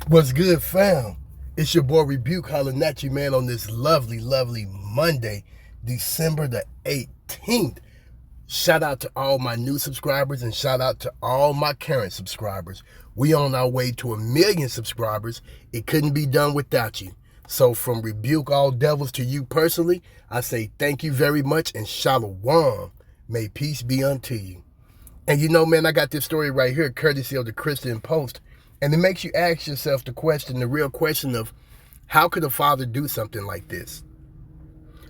What's good, fam? It's your boy Rebuke hollering at you, man, on this lovely, lovely Monday, December the 18th. Shout out to all my new subscribers and shout out to all my current subscribers. We on our way to 1,000,000 subscribers. It couldn't be done without you. So from Rebuke All Devils to you personally, I say thank you very much and shalom. May peace be unto you. And you know, man, I got this story right here, courtesy of the Christian Post. And it makes you ask yourself the real question of how could a father do something like this?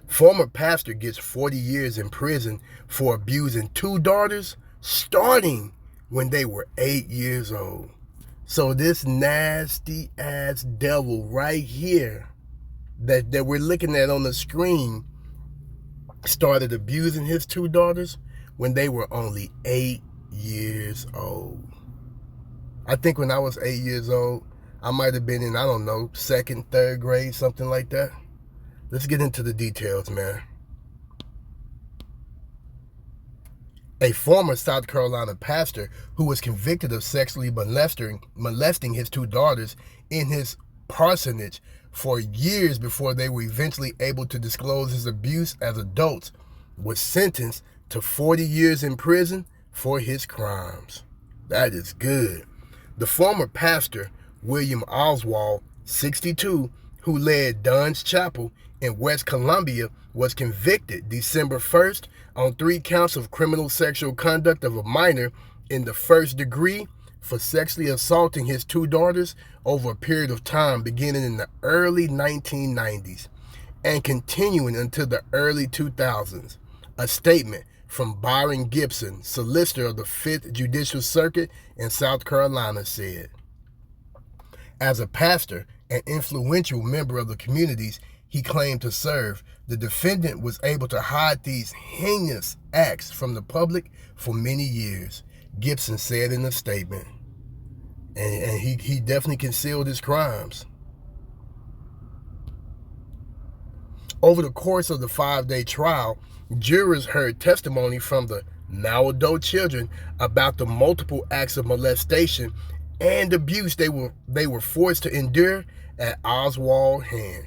Former pastor gets 40 years in prison for abusing two daughters, starting when they were 8 years old. So this nasty ass devil right here that we're looking at on the screen started abusing his two daughters when they were only 8 years old. I think when I was 8 years old, I might have been in, I don't know, second, third grade, something like that. Let's get into the details, man. A former South Carolina pastor who was convicted of sexually molesting his two daughters in his parsonage for years before they were eventually able to disclose his abuse as adults was sentenced to 40 years in prison for his crimes. That is good. The former pastor, William Oswald, 62, who led Dunn's Chapel in West Columbia, was convicted December 1st on 3 counts of criminal sexual conduct of a minor in the first degree for sexually assaulting his two daughters over a period of time beginning in the early 1990s and continuing until the early 2000s. A statement from Byron Gibson, solicitor of the 5th Judicial Circuit in South Carolina, said, as a pastor and influential member of the communities he claimed to serve, the defendant was able to hide these heinous acts from the public for many years, Gibson said in a statement. And he definitely concealed his crimes. Over the course of the 5-day trial, jurors heard testimony from the now adult children about the multiple acts of molestation and abuse they were forced to endure at Oswald's hand.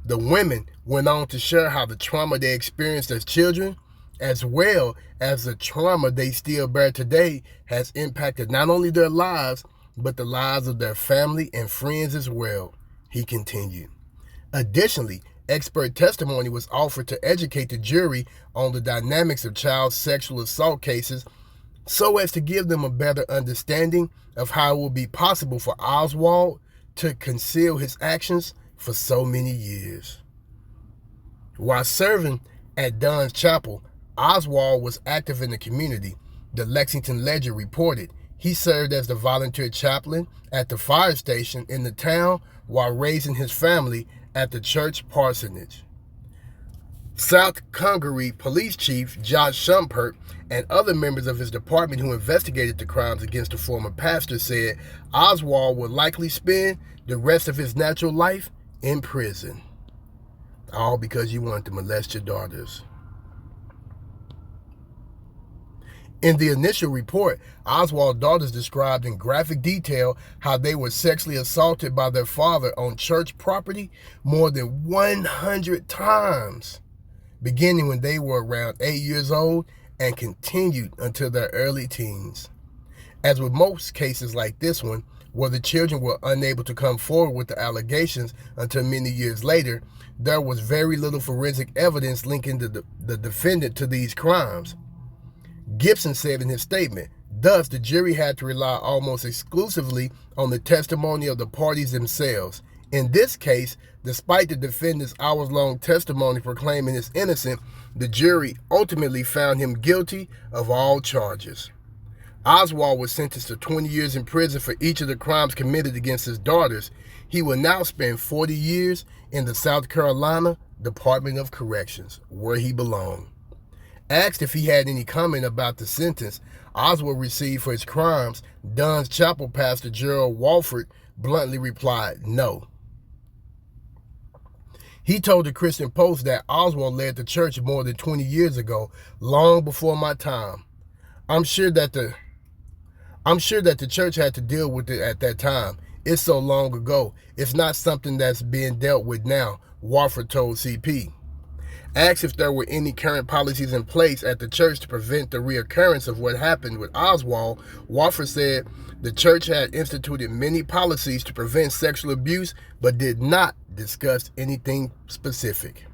The women went on to share how the trauma they experienced as children, as well as the trauma they still bear today, has impacted not only their lives, but the lives of their family and friends as well, he continued. Additionally, expert testimony was offered to educate the jury on the dynamics of child sexual assault cases so as to give them a better understanding of how it will be possible for Oswald to conceal his actions for so many years. While serving at Dunn's Chapel, Oswald was active in the community, the Lexington Ledger reported. He served as the volunteer chaplain at the fire station in the town while raising his family at the church parsonage. South Congaree Police Chief Josh Shumpert and other members of his department who investigated the crimes against the former pastor said Oswald would likely spend the rest of his natural life in prison. All because you wanted to molest your daughters. In the initial report, Oswald's daughters described in graphic detail how they were sexually assaulted by their father on church property more than 100 times, beginning when they were around 8 years old and continued until their early teens. As with most cases like this one, where the children were unable to come forward with the allegations until many years later, there was very little forensic evidence linking the defendant to these crimes. Gibson said in his statement, thus the jury had to rely almost exclusively on the testimony of the parties themselves. In this case, despite the defendant's hours-long testimony proclaiming his innocence, the jury ultimately found him guilty of all charges. Oswald was sentenced to 20 years in prison for each of the crimes committed against his daughters. He will now spend 40 years in the South Carolina Department of Corrections, where he belonged. Asked if he had any comment about the sentence Oswald received for his crimes, Dunn's Chapel pastor Gerald Walford bluntly replied, no. He told the Christian Post that Oswald led the church more than 20 years ago, long before my time. I'm sure that the I'm sure that the church had to deal with it at that time. It's so long ago. It's not something that's being dealt with now, Wofford told CP. Asked if there were any current policies in place at the church to prevent the reoccurrence of what happened with Oswald, Wofford said the church had instituted many policies to prevent sexual abuse, but did not discuss anything specific.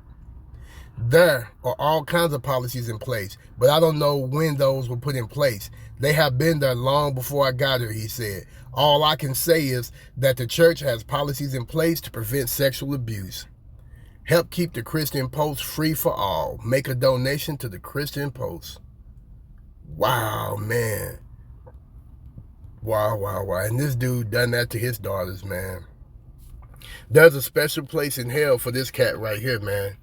There are all kinds of policies in place, but I don't know when those were put in place. They have been there long before I got here, he said. All I can say is that the church has policies in place to prevent sexual abuse. Help keep the Christian Post free for all. Make a donation to the Christian Post. Wow, man. Wow. And this dude done that to his daughters, man. There's a special place in hell for this cat right here, man.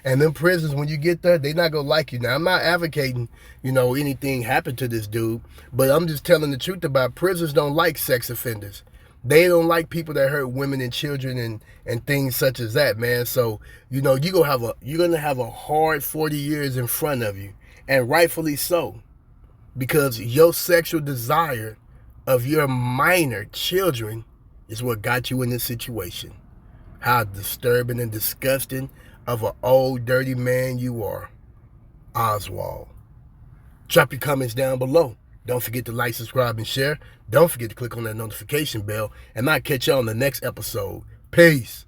And them prisons, when you get there, they not going to like you. Now, I'm not advocating, anything happened to this dude, but I'm just telling the truth about prisons don't like sex offenders. They don't like people that hurt women and children and things such as that, man. So, you're gonna have a hard 40 years in front of you, and rightfully so, because your sexual desire of your minor children is what got you in this situation. How disturbing and disgusting of an old dirty man you are, Oswald. Drop your comments down below. Don't forget to like, subscribe, and share. Don't forget to click on that notification bell, and I'll catch you on the next episode. Peace.